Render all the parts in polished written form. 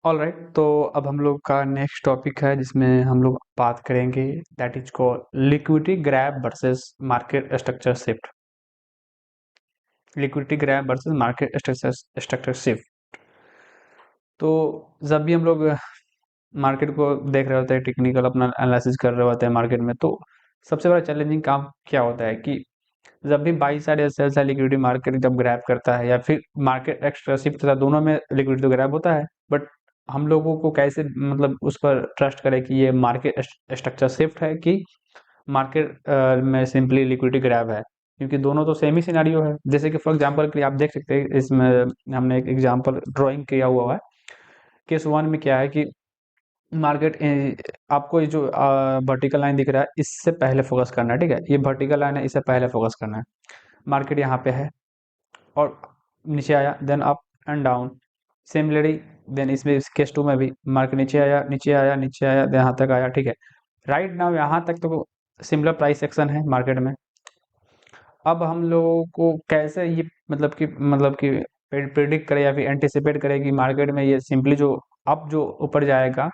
All right, तो अब हम लोग का नेक्स्ट टॉपिक है जिसमें हम लोग बात करेंगे, that is called liquidity grab versus market structure shift. Liquidity grab versus market structure shift. तो जब भी हम लोग मार्केट को देख रहे होते हैं, टेक्निकल अपना एनालिसिस कर रहे होते हैं मार्केट में, तो सबसे बड़ा चैलेंजिंग काम क्या होता है कि जब भी बाई साइड या सेल साइड लिक्विडिटी मार्केट जब ग्रैब करता है या फिर मार्केट एक्स्ट्रा शिफ्ट होता है, दोनों में लिक्विडिटी तो ग्रैब होता है, बट हम लोगों को कैसे मतलब उस पर ट्रस्ट करें कि ये मार्केट स्ट्रक्चर शिफ्ट है कि मार्केट में सिंपली लिक्विडिटी ग्रैब है, क्योंकि दोनों तो सेम ही सिनारियो है। जैसे कि फॉर एग्जांपल के लिए आप देख सकते हैं, इसमें हमने एक एग्जांपल ड्राइंग किया हुआ है। केस वन में क्या है कि मार्केट आपको ये जो वर्टिकल लाइन दिख रहा है, इससे पहले फोकस करना है, ठीक है। ये वर्टिकल लाइन है, इससे पहले फोकस करना है। मार्केट यहाँ पे है और नीचे आया, then up and down. Similarly then इसमें इस केस टू में भी मार्केट नीचे आया, नीचे आया, नीचे आया, यहाँ तक आया, ठीक है। राइट नाउ यहाँ तक तो सिमिलर प्राइस एक्शन है मार्केट में। अब हम लोगों को कैसे ये मतलब कि प्रिडिक्ट करें या फिर एंटिसिपेट करें कि मार्केट में ये सिंपली जो अब जो ऊपर जाएगा,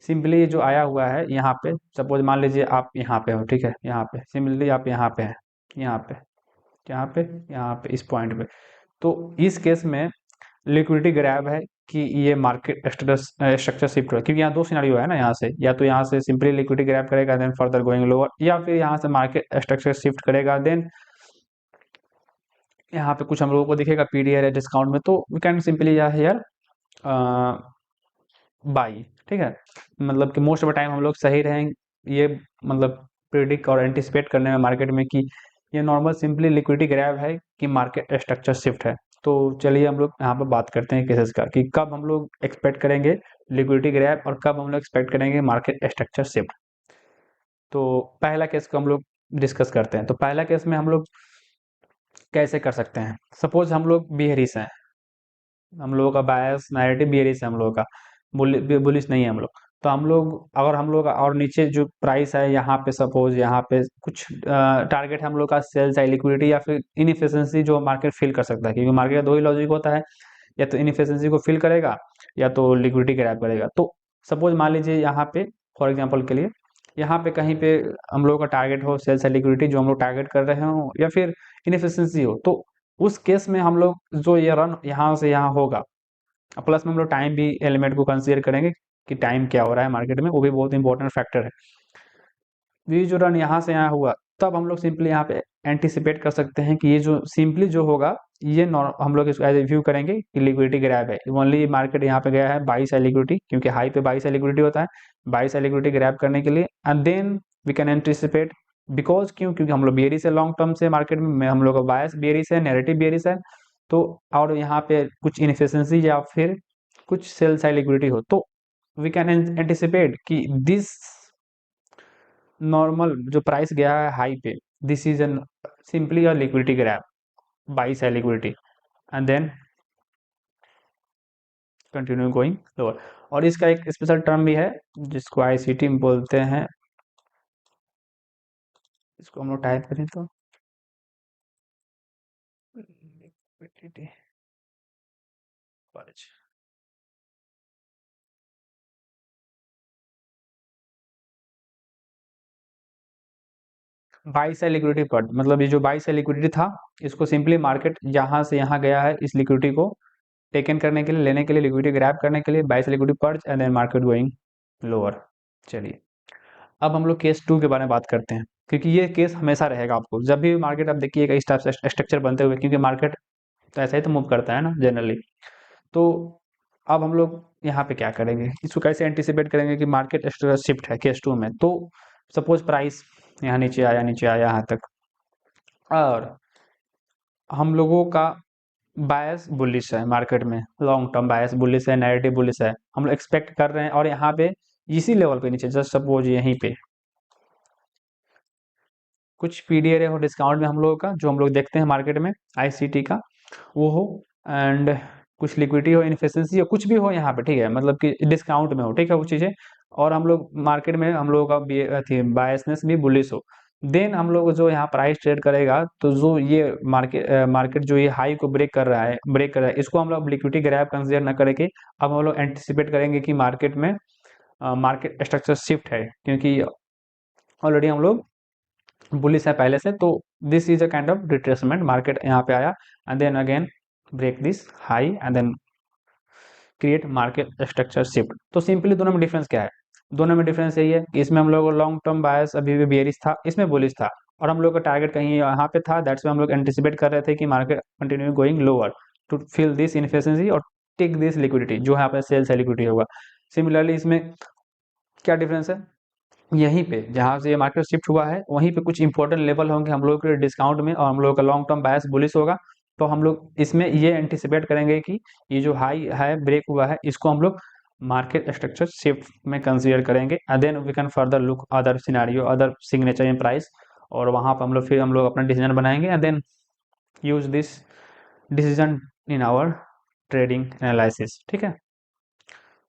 सिंपली ये जो आया हुआ है यहाँ पे, सपोज मान लीजिए आप यहाँ पे हो, ठीक है। यहाँ पे सिमिलरली आप यहाँ पे हैं, यहाँ पे, यहाँ पे, यहाँ पे, इस पॉइंट पे। तो इस केस में लिक्विडिटी ग्रैब है कि ये मार्केट स्ट्रक्चर शिफ्ट हो, क्योंकि यहाँ दो सिनारियो है ना। यहाँ से या तो यहाँ से सिंपली लिक्विडिटी ग्रैब करेगा देन फर्दर गोइंग लोअर, या फिर यहाँ से मार्केट स्ट्रक्चर शिफ्ट करेगा देन यहाँ पे कुछ हम लोगों को दिखेगा पीडीआर या डिस्काउंट में, तो we can simply here buy, ठीक है। मतलब कि मोस्ट ऑफ द टाइम हम लोग सही रहेंगे ये, मतलब प्रिडिक्ट और एंटिसिपेट करने में मार्केट में कि ये नॉर्मल सिंपली लिक्विडिटी ग्रैब है कि मार्केट स्ट्रक्चर शिफ्ट है। तो चलिए हम लोग यहाँ पर बात करते हैं केसेस का कि कब हम लोग एक्सपेक्ट करेंगे लिक्विडिटी ग्रैब और कब हम लोग एक्सपेक्ट करेंगे मार्केट स्ट्रक्चर शिफ्ट। तो पहला केस को हम लोग डिस्कस करते हैं। तो पहला केस में हम लोग कैसे कर सकते हैं। सपोज हम लोग बियरिश हैं, हम लोगों का बायस नैरेटिव बियरिश है, हम लोगों का बुलिश नहीं है हम लोग। तो हम लोग अगर हम लोग और नीचे जो प्राइस है यहाँ पे, सपोज यहाँ पे कुछ टारगेट है हम लोग का सेल साइड लिक्विडिटी या फिर इनएफिशिएंसी जो मार्केट फील कर सकता है, क्योंकि मार्केट का दो ही लॉजिक होता है, या तो इनएफिशिएंसी को फील करेगा या तो लिक्विडिटी ग्रैब करेगा। तो सपोज मान लीजिए यहाँ पे फॉर एग्जाम्पल के लिए यहाँ पे कहीं पे हम लोगों का टारगेट हो सेल साइड लिक्विडिटी जो हम लोग टारगेट कर रहे हो, या फिर इनएफिशिएंसी हो, तो उस केस में हम लोग जो ये रन यहाँ से यहाँ होगा, प्लस में हम लोग टाइम भी एलिमेंट को कंसीडर करेंगे कि टाइम क्या हो रहा है मार्केट में, वो भी बहुत इंपॉर्टेंट फैक्टर है। ये जो रन यहाँ से यहाँ हुआ, तब हम लोग सिंपली यहाँ पे एंटिसिपेट कर सकते हैं कि ये जो सिंपली जो होगा, ये हम लोग इसको एज ए व्यू करेंगे कि लिक्विडिटी ग्रैब है। ओनली मार्केट यहाँ पे गया है बाई साइड लिक्विडिटी, क्योंकि हाई पे बाई साइड लिक्विडिटी होता है, बाई साइड लिक्विडिटी ग्रैब करने के लिए, and then we can anticipate because क्योंकि हम लोग बियरिश है लॉन्ग टर्म से मार्केट में, हम लोग का बायस बियरिश है, नेगेटिव बियरिश है। तो और यहाँ पे कुछ इनएफिशिएंसी या फिर कुछ सेल साइड लिक्विडिटी हो, तो वी कैन एंटिसिपेट कि दिस नॉर्मल जो प्राइस गया है हाई पे, this is an simply a liquidity grab, buy side liquidity, and then continue going lower. और इसका एक स्पेशल टर्म भी है जिसको आईसीटी में बोलते हैं, इसको हम लोग टाइप करें तो liquidity perch. By side liquidity perch मतलब ये जो बाई साइड लिक्विडिटी था, इसको सिंपली मार्केट यहाँ से यहाँ गया है, इस लिक्विडिटी को टेकन करने के लिए, लेने के लिए, लिक्विडिटी ग्रैब करने के लिए, buy side liquidity purge and then market going lower. चलिए अब हम लोग केस टू के बारे में बात करते हैं, क्योंकि ये केस हमेशा रहेगा आपको जब भी मार्केट आप देखिएगा इस टाइप से स्ट्रक्चर बनते हुए, क्योंकि मार्केट तो ऐसा ही तो मूव करता है ना जनरली। तो अब हम लोग यहाँ पे क्या करेंगे, इसको कैसे एंटिसिपेट करेंगे कि मार्केट स्ट्रक्चर शिफ्ट है केस टू में। तो सपोज प्राइस यहाँ नीचे आया, नीचे आया यहाँ तक, और हम लोगों का बायस बुलिश है मार्केट में, लॉन्ग टर्म बायस बुलिश है, नैरेटिव बुलिश है, हम लोग एक्सपेक्ट कर रहे हैं, और यहाँ पे इसी लेवल पे नीचे जस्ट सपोज यहीं पे कुछ पीडीआर हो डिस्काउंट में हम लोगों का जो हम लोग देखते हैं मार्केट में आईसीटी का, वो हो, एंड कुछ लिक्विडिटी हो, इनफिशिएंसी हो, कुछ भी हो यहाँ पे, ठीक है। मतलब कि डिस्काउंट में हो, ठीक है वो चीज़ें, और हम लोग मार्केट में हम लोगों का भी बायसनेस भी बुलिश हो, देन हम लोग जो यहाँ प्राइस ट्रेड करेगा, तो जो ये मार्केट जो ये हाई को ब्रेक कर रहा है, इसको हम लोग लिक्विडिटी ग्रैब कंसीडर न करके अब हम लोग एंटिसिपेट करेंगे कि मार्केट में मार्केट स्ट्रक्चर शिफ्ट है, क्योंकि ऑलरेडी हम लोग बुलिश है पहले से। तो this is a kind of retracement, market यहाँ पे आया and then again break this high and then create market structure shift. तो सिंपली दोनों में डिफरेंस क्या है? दोनों में डिफरेंस यही है कि इसमें हम लोग लॉन्ग टर्म बायस अभी भी बेयरिश था, इसमें बुलिश था, और हम लोग का टारगेट कहीं यहाँ पे था। दैट्स वाई हम लोग एंटिसिपेट कर रहे थे कि market continue going lower to fill this inefficiency और टेक दिस लिक्विडिटी, जो यहाँ पे सेल्स है लिक्विडिटी होगा। सिमिलरली इसमें क्या डिफरेंस है? यहीं पे जहाँ से ये मार्केट शिफ्ट हुआ है, वहीं पे कुछ इंपॉर्टेंट लेवल होंगे हम लोग के डिस्काउंट में, और हम लोग का लॉन्ग टर्म बायस बुलिश होगा। तो हम लोग इसमें ये एंटिसिपेट करेंगे कि ये जो हाई है ब्रेक हुआ है, इसको हम लोग मार्केट स्ट्रक्चर शिफ्ट में कंसीडर करेंगे and then we can further look other scenario, other signature in price, और वहां पर हम लोग अपना डिसीजन बनाएंगे and then use this decision in our trading analysis. ठीक है,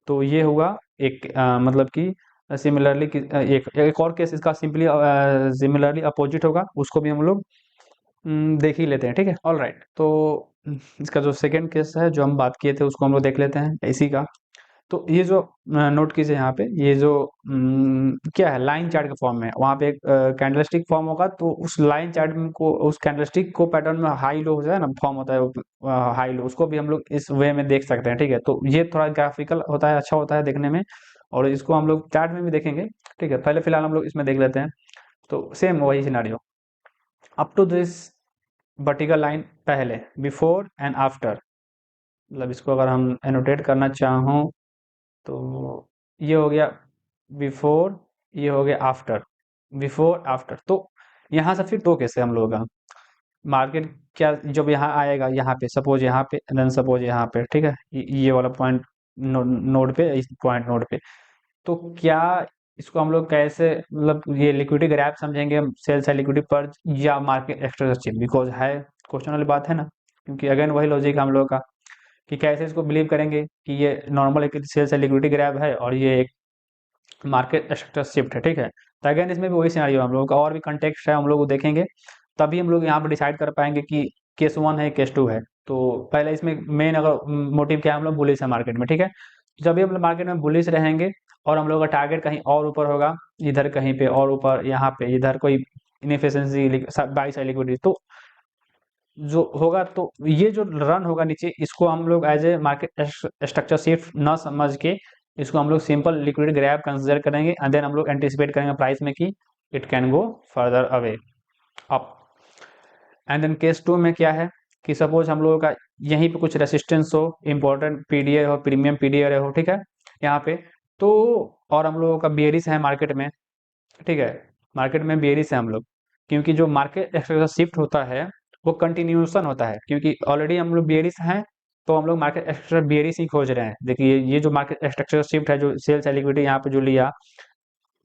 तो ये हुआ एक मतलब कि सिमिलरली एक और केस इसका सिंपली सिमिलरली अपोजिट होगा, उसको भी हम लोग देख ही लेते हैं। ठीक है, ऑल राइट। तो इसका जो सेकंड केस है जो हम बात किए थे, उसको हम लोग देख लेते हैं इसी का। तो ये जो नोट कीजिए यहाँ पे, ये जो क्या है, लाइन चार्ट के फॉर्म में, वहाँ पे एक कैंडलस्टिक फॉर्म होगा, तो उस लाइन चार्ट को, उस कैंडलस्टिक को पैटर्न में हाई लो हो जाए ना, फॉर्म होता है हाई लो, उसको भी हम लोग इस वे में देख सकते हैं। ठीक है, तो ये थोड़ा ग्राफिकल होता है, अच्छा होता है देखने में, और इसको हम लोग चार्ट में भी देखेंगे। ठीक है, पहले फिलहाल हम लोग इसमें देख लेते हैं। तो सेम वही scenario, up to this vertical line, पहले, बिफोर एंड आफ्टर, मतलब इसको अगर हम एनोटेट करना चाहूँ, तो ये हो गया बिफोर, ये हो गया आफ्टर, बिफोर आफ्टर। तो यहाँ से फिर दो केस है हम लोगों का, मार्केट क्या जब यहाँ आएगा, यहाँ पे सपोज, यहाँ पे देन सपोज यहाँ पे, ठीक है, ये वाला पॉइंट नोड पे, इस पॉइंट नोड पे, तो क्या इसको हम लोग कैसे, मतलब ये लिक्विडिटी ग्रैब समझेंगे, सेल्स है लिक्विडिटी पर, या मार्केट एक्सट्रा, बिकॉज है क्वेश्चन वाली बात है ना, क्योंकि अगेन वही लॉजिक हम लोग का, कि कैसे इसको बिलीव करेंगे कि ये नॉर्मल एक सेल्स है लिक्विडिटी ग्रैब है और ये एक मार्केट स्ट्रक्चर शिफ्ट है। ठीक है, तो अगेन इसमें भी वही सिनेरियो हम लोगों का, और भी कंटेक्स्ट है हम लोग देखेंगे, तभी हम लोग यहाँ पर डिसाइड कर पाएंगे कि केस वन है केस टू है। तो पहले इसमें मेन अगर मोटिव क्या है, हम लोग बुलिश है मार्केट में। ठीक है, जब भी हम लोग मार्केट में बुलिश रहेंगे और हम लोग का टारगेट कहीं और ऊपर होगा, इधर कहीं पे और ऊपर, यहाँ पे इधर कोई इनएफिशिएंसी बाई साइड लिक्विडिटी, तो जो होगा, तो ये जो रन होगा नीचे, इसको हम लोग as a market structure shift न समझ के, इसको हम लोग सिंपल लिक्विडिटी ग्रैब कंसिडर करेंगे एंड देन हम लोग एंटिसिपेट करेंगे प्राइस में कि it can go further away up. And then case two में क्या है कि सपोज हम लोगों का यहीं पे कुछ रेसिस्टेंस हो, इंपॉर्टेंट पीडीए हो, प्रीमियम पीडीए हो, ठीक है, यहाँ पे, तो और हम लोगों का बेयरिश है मार्केट में। ठीक है, मार्केट में बेयरिश है हम लोग, क्योंकि जो मार्केट शिफ्ट होता है वो कंटिन्यूएशन होता है, क्योंकि ऑलरेडी हम लोग बेयरिश हैं, तो हम लोग मार्केट स्ट्रक्चर बेयरिश ही खोज रहे हैं। देखिए ये जो मार्केट स्ट्रक्चर शिफ्ट है, जो सेल्स है लिक्विडिटी यहाँ पे जो लिया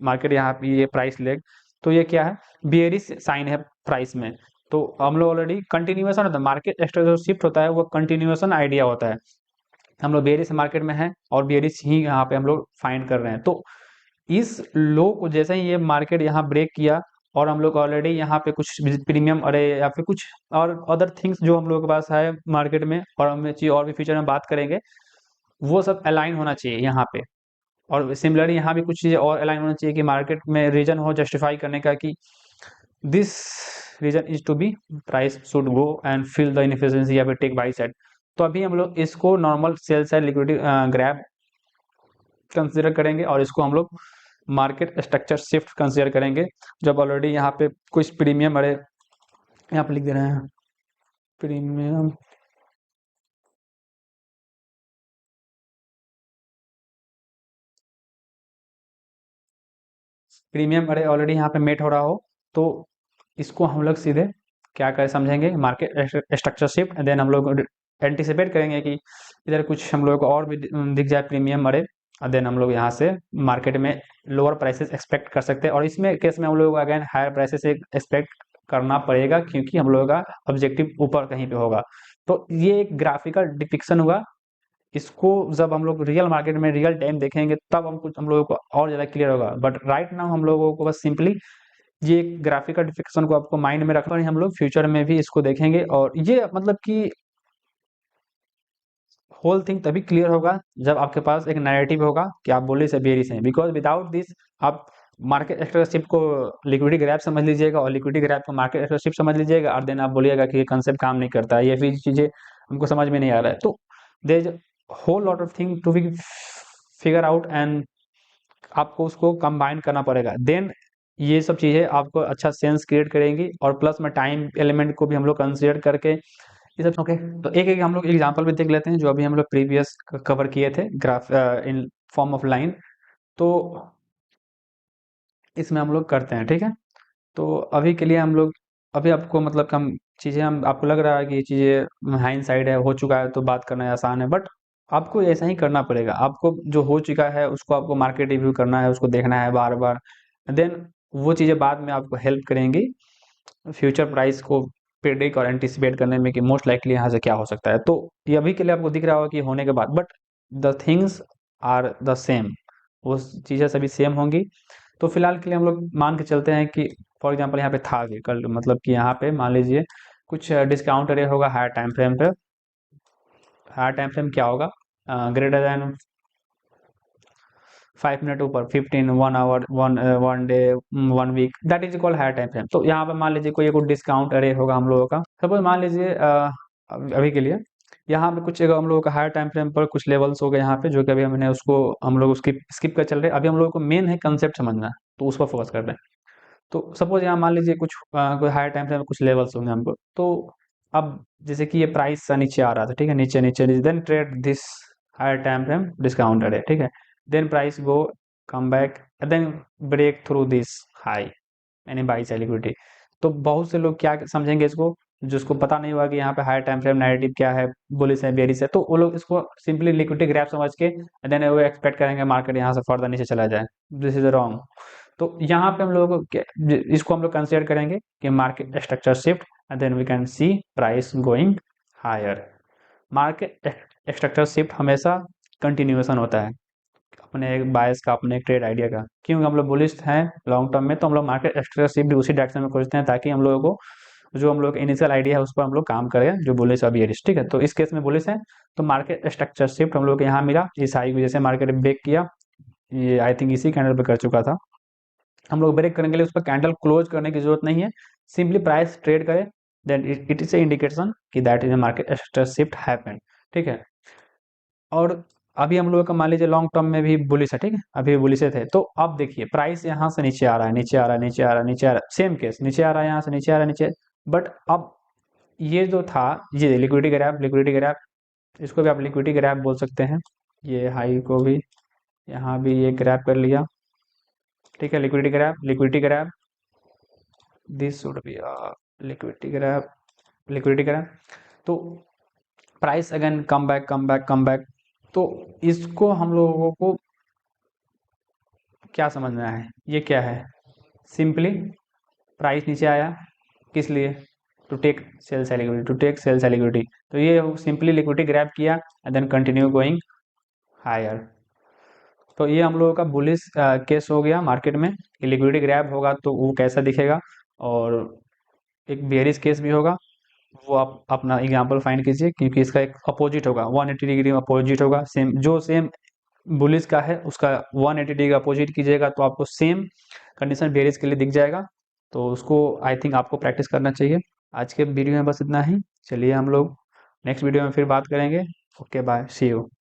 मार्केट, यहाँ पे ये प्राइस लेग, तो ये क्या है, बेयरिश साइन है प्राइस में। तो हम लोग ऑलरेडी कंटिन्यूएशन होता है, मार्केट स्ट्रक्चर शिफ्ट होता है वो कंटिन्यूएशन आइडिया होता है। हम लोग बेयरिश मार्केट में हैं और बेयरिश ही यहाँ पे हम लोग फाइंड कर रहे हैं। तो इस लो को जैसे ही ये मार्केट यहाँ ब्रेक किया, और हम लोग ऑलरेडी यहाँ पे कुछ प्रीमियम, अरे या फिर कुछ और अदर थिंग्स जो हम लोग के पास है मार्केट में, और हम चीज और भी फ्यूचर में बात करेंगे, वो सब अलाइन होना चाहिए यहाँ पे। और सिमिलरली यहाँ भी कुछ चीजें और अलाइन होना चाहिए कि मार्केट में रीजन हो जस्टिफाई करने का, कि this reason is to be price should go and fill the inefficiency या फिर टेक बाई साइड। तो अभी हम लोग इसको normal cell side liquidity grab consider करेंगे, और इसको हम लोग मार्केट स्ट्रक्चर शिफ्ट कंसिडर करेंगे, जब ऑलरेडी यहाँ पे कुछ प्रीमियम, अरे यहाँ पे लिख दे रहे हैं प्रीमियम, प्रीमियम अरे ऑलरेडी यहाँ पे मेट हो रहा हो, तो इसको हम लोग सीधे क्या कर समझेंगे, मार्केट स्ट्रक्चर शिफ्ट, देन हम लोग एंटिसिपेट करेंगे कि इधर कुछ हम लोग को और भी दिख जाए प्रीमियम अरे, और देन हम लोग यहाँ से मार्केट में लोअर प्राइसेस एक्सपेक्ट कर सकते हैं, और इसमें केस में हम लोग अगेन हायर प्राइसेस एक्सपेक्ट करना पड़ेगा, क्योंकि हम लोगों का ऑब्जेक्टिव ऊपर कहीं पे होगा। तो ये एक ग्राफिकल डिपिक्शन हुआ, इसको जब हम लोग रियल मार्केट में रियल टाइम देखेंगे, तब हम लोगों को और ज़्यादा क्लियर होगा, बट राइट नाउ हम लोगों को बस सिंपली ये ग्राफिकल डिफिकेशन को आपको माइंड में रखना, हम लोग फ्यूचर में भी इसको देखेंगे। और ये मतलब कि होल थिंग तभी क्लियर होगा जब आपके पास एक नैरेटिव होगा कि आप बुलिश है बेयरिश हैं। बिकॉज विदाउट दिस आप मार्केट एक्सट्रेसिव को लिक्विडिटी ग्रैब समझ लीजिएगा और लिक्विडिटी ग्रैब को मार्केट एक्सट्रेसिव समझ लीजिएगा, और देन आप बोलिएगा कि ये कंसेप्ट काम नहीं करता है, ये भी चीज़ें हमको समझ में नहीं आ रहा है। तो there is whole lot of thing to be figure out, and आपको उसको कंबाइन करना पड़ेगा। देन ये सब चीज़ें आपको अच्छा सेंस क्रिएट करेंगी, और प्लस में टाइम एलिमेंट को भी हम लोग कंसिडर करके ये सब। ओके, तो एक एक हम लोग एग्जांपल भी देख लेते हैं जो अभी हम लोग प्रीवियस कवर किए थे, graph in form of line. तो इसमें हम लोग करते हैं, ठीक है। तो अभी के लिए हम लोग, अभी आपको मतलब कम चीज़ें, हम आपको लग रहा है कि ये चीज़ें हाइंड साइड है, हो चुका है तो बात करना आसान है, बट आपको ऐसा ही करना पड़ेगा। आपको जो हो चुका है उसको आपको मार्केट रिव्यू करना है, उसको देखना है बार बार। देन वो चीज़ें बाद में आपको हेल्प करेंगी फ्यूचर प्राइस को प्रेडिक्ट और एंटिसिपेट करने में कि मोस्ट लाइकली यहाँ से क्या हो सकता है। तो ये अभी के लिए आपको दिख रहा होगा कि होने के बाद, but the things are the same, वो चीज़ें सभी सेम होंगी। तो फिलहाल के लिए हम लोग मान के चलते हैं कि फॉर एग्जांपल यहाँ पे था कि कल, मतलब कि यहाँ पे मान लीजिए कुछ डिस्काउंट रेट होगा हायर टाइम फ्रेम पे। हायर टाइम फ्रेम क्या होगा? ग्रेटर देन 5 मिनट ऊपर, 15, 1 hour, one day, 1 week, that is equal higher time frame. तो यहाँ पे मान लीजिए कोई एक डिस्काउंट अरे होगा हम लोगों का, सपोज मान लीजिए अभी के लिए यहाँ पे कुछ एक हम लोगों का हायर टाइम फ्रेम पर कुछ लेवल्स हो गए यहाँ पे, जो कि अभी हमने उसको हम लोग उसकी स्किप कर चल रहे हैं। अभी हम लोगों को मेन है कंसेप्ट समझना, तो उस पर फोकस कर रहे हैं। तो सपोज यहाँ मान लीजिए कुछ कोई हायर टाइम फ्रेम में कुछ लेवल्स होंगे हमको। तो अब जैसे कि ये प्राइस सा नीचे आ रहा था, ठीक है, नीचे नीचे नीचे, then trade this higher time frame discounted है, ठीक है। Then price go come back, then break through this high, यानी बाई सेल लिक्विडिटी। तो बहुत से लोग क्या समझेंगे इसको, जिसको पता नहीं हुआ कि यहाँ पे हायर टाइम फ्रेम नैरेटिव क्या है, बुलिश है बेरिश है, तो वो लोग इसको सिंपली लिक्विडिटी ग्रैब समझ के देन वो एक्सपेक्ट करेंगे मार्केट यहाँ से फर्दर नीचे चला जाए। This is wrong. तो यहाँ पे हम लोगों को इसको हम लोग कंसिडर करेंगे कि market structure shift, and then we can see price going higher. Market structure shift हमेशा कंटिन्यूएशन होता है अपने एक बायस का, अपने एक ट्रेड आइडिया का। क्योंकि हम लोग बुलिश हैं लॉन्ग टर्म में, तो हम लोग मार्केट स्ट्रक्चर शिफ्ट भी उसी डायरेक्शन में खोजते हैं, ताकि हम लोगों को जो हम लोग इनिशियल आइडिया है उस पर हम लोग काम करें, जो बुलिश और बियरिश, ठीक है। तो इस केस में बुलिश है, तो मार्केट स्ट्रक्चर शिफ्ट हम लोग को यहाँ मिला, इस हाई को जैसे मार्केट ब्रेक किया, ये आई थिंक इसी कैंडल पे कर चुका था। हम लोग ब्रेक करने के लिए उस पर कैंडल क्लोज करने की जरूरत नहीं है, सिंपली प्राइस ट्रेड करें, then it is a indication कि that is a market structure shift happen, ठीक है। और अभी हम लोग का मान लीजिए लॉन्ग टर्म में भी बुलिश है, ठीक है, अभी बुलिश थे। तो अब देखिए प्राइस यहाँ से नीचे आ रहा है, नीचे आ रहा है, नीचे आ रहा है, नीचे आ रहा है, सेम केस, नीचे आ रहा है, यहाँ से नीचे आ रहा है, नीचे। बट अब ये जो था, ये लिक्विडिटी ग्रैब, लिक्विडिटी ग्रैब, इसको भी आप लिक्विडिटी ग्रैब बोल सकते हैं। ये हाई को भी यहाँ भी ये ग्रैब कर लिया, ठीक है, liquidity grab, liquidity grab, this should be liquidity grab, liquidity grab. तो price again come back, come back, come back. तो इसको हम लोगों को क्या समझना है, ये क्या है, सिंपली प्राइस नीचे आया, किस लिए? To take sell side liquidity, to take sell side liquidity. तो ये सिंपली लिक्विडिटी ग्रैब किया and then continue going higher. तो ये हम लोगों का बुलिश केस हो गया मार्केट में, कि लिक्विडिटी ग्रैब होगा तो वो कैसा दिखेगा। और एक बेयरिश केस भी होगा, वो आप अपना एग्जांपल फाइंड कीजिए, क्योंकि इसका एक अपोजिट होगा, 180 डिग्री अपोजिट होगा, सेम जो सेम बुलिश का है उसका 180 डिग्री अपोजिट कीजिएगा तो आपको सेम कंडीशन बेयरिश के लिए दिख जाएगा। तो उसको आई थिंक आपको प्रैक्टिस करना चाहिए। आज के वीडियो में बस इतना ही, चलिए हम लोग नेक्स्ट वीडियो में फिर बात करेंगे। Okay bye, see you.